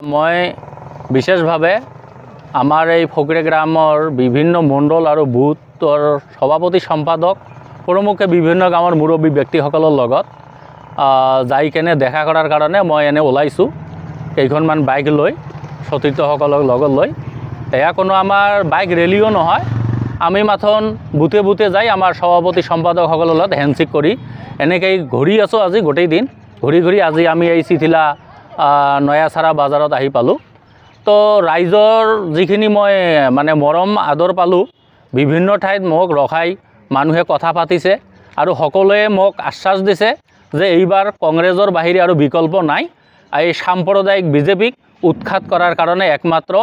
মই বিশেষভাৱে আমাৰ এই ফকীৰা গ্ৰামৰ বিভিন্ন মণ্ডল আৰু বুথৰ সভাপতি সম্পাদক প্ৰমুখে বিভিন্ন গাঁৱৰ মুৰব্বী ব্যক্তিসকলৰ লগত যাই কেনে দেখা কৰাৰ কাৰণে মই এনে ওলাইছোঁ কেইখনমান বাইক লৈ সতীৰ্থসকলক লগত লৈ। এয়া কোনো আমাৰ বাইক ৰেলীও নহয়, আমি মাথোন বুথে বুথে যাই আমাৰ সভাপতি সম্পাদকসকলৰ লগত হেণ্ডশ্বেক কৰি এনেকৈ ঘূৰি আছোঁ আজি গোটেই দিন। ঘূৰি আজি আমি এই চিঠিলা নয়াচাৰা বাজাৰত আহি পালোঁ। তো ৰাইজৰ যিখিনি মই মানে মৰম আদৰ পালোঁ, বিভিন্ন ঠাইত মোক ৰখাই মানুহে কথা পাতিছে আৰু সকলোৱে মোক আশ্বাস দিছে যে এইবাৰ কংগ্ৰেছৰ বাহিৰে আৰু বিকল্প নাই। এই সাম্প্ৰদায়িক বিজেপিক উৎখাত কৰাৰ কাৰণে একমাত্ৰ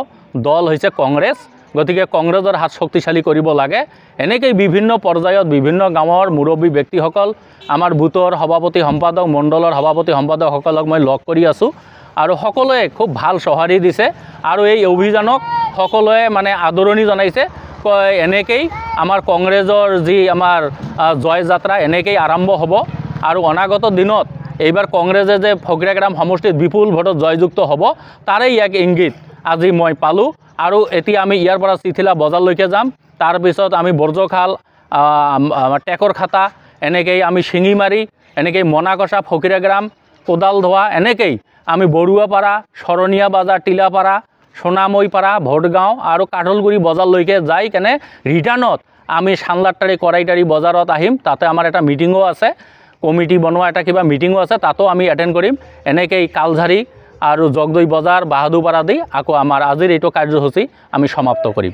দল হৈছে কংগ্ৰেছ, গতিকে কংগ্ৰেছৰ হাত শক্তিশালী কৰিব লাগে। এনেকৈ বিভিন্ন পৰ্যায়ত বিভিন্ন গাঁৱৰ মুৰব্বী ব্যক্তিসকল, আমাৰ বুথৰ সভাপতি সম্পাদক, মণ্ডলৰ সভাপতি সম্পাদকসকলক মই লগ কৰি আছোঁ আৰু সকলোৱে খুব ভাল সঁহাৰি দিছে আৰু এই অভিযানক সকলোৱে মানে আদৰণি জনাইছে। এনেকেই আমাৰ কংগ্ৰেছৰ যি আমাৰ জয়যাত্ৰা এনেকেই আৰম্ভ হ'ব আৰু অনাগত দিনত এইবাৰ কংগ্ৰেছে যে ফকীৰা গ্ৰাম সমষ্টিত বিপুল ভোটত জয়যুক্ত হ'ব তাৰেই এক ইংগিত আজি মই পালোঁ। আৰু এতিয়া আমি ইয়াৰ পৰা চিঠিলা বজাৰলৈকে যাম, তাৰপিছত আমি বৰজখাল, টেকৰ খাটা, এনেকৈ আমি শিঙিমাৰি, এনেকৈ মনাকচা, ফকীৰা গ্ৰাম, কোদাল ধোৱা, এনেকৈ আমি বৰুৱাপাৰা, শৰণীয়া বাজাৰ, টিলাপাৰা, সোণামৈপাৰা, ভোটগাঁও আৰু কাঠলগুৰি বজাৰলৈকে যাই কেনে ৰিটাৰ্ণত আমি চান্দাৰটাৰী কৰাইটাৰী বজাৰত আহিম। তাতে আমাৰ এটা মিটিঙো আছে, কমিটি বনোৱা এটা কিবা মিটিঙো আছে, তাতো আমি এটেণ্ড কৰিম। এনেকৈ কালঝাৰি আৰু জগদৈ বজাৰ, বাহাদুৰপাৰা দি আকৌ আমাৰ আজিৰ এইটো কাৰ্যসূচী আমি সমাপ্ত কৰিম।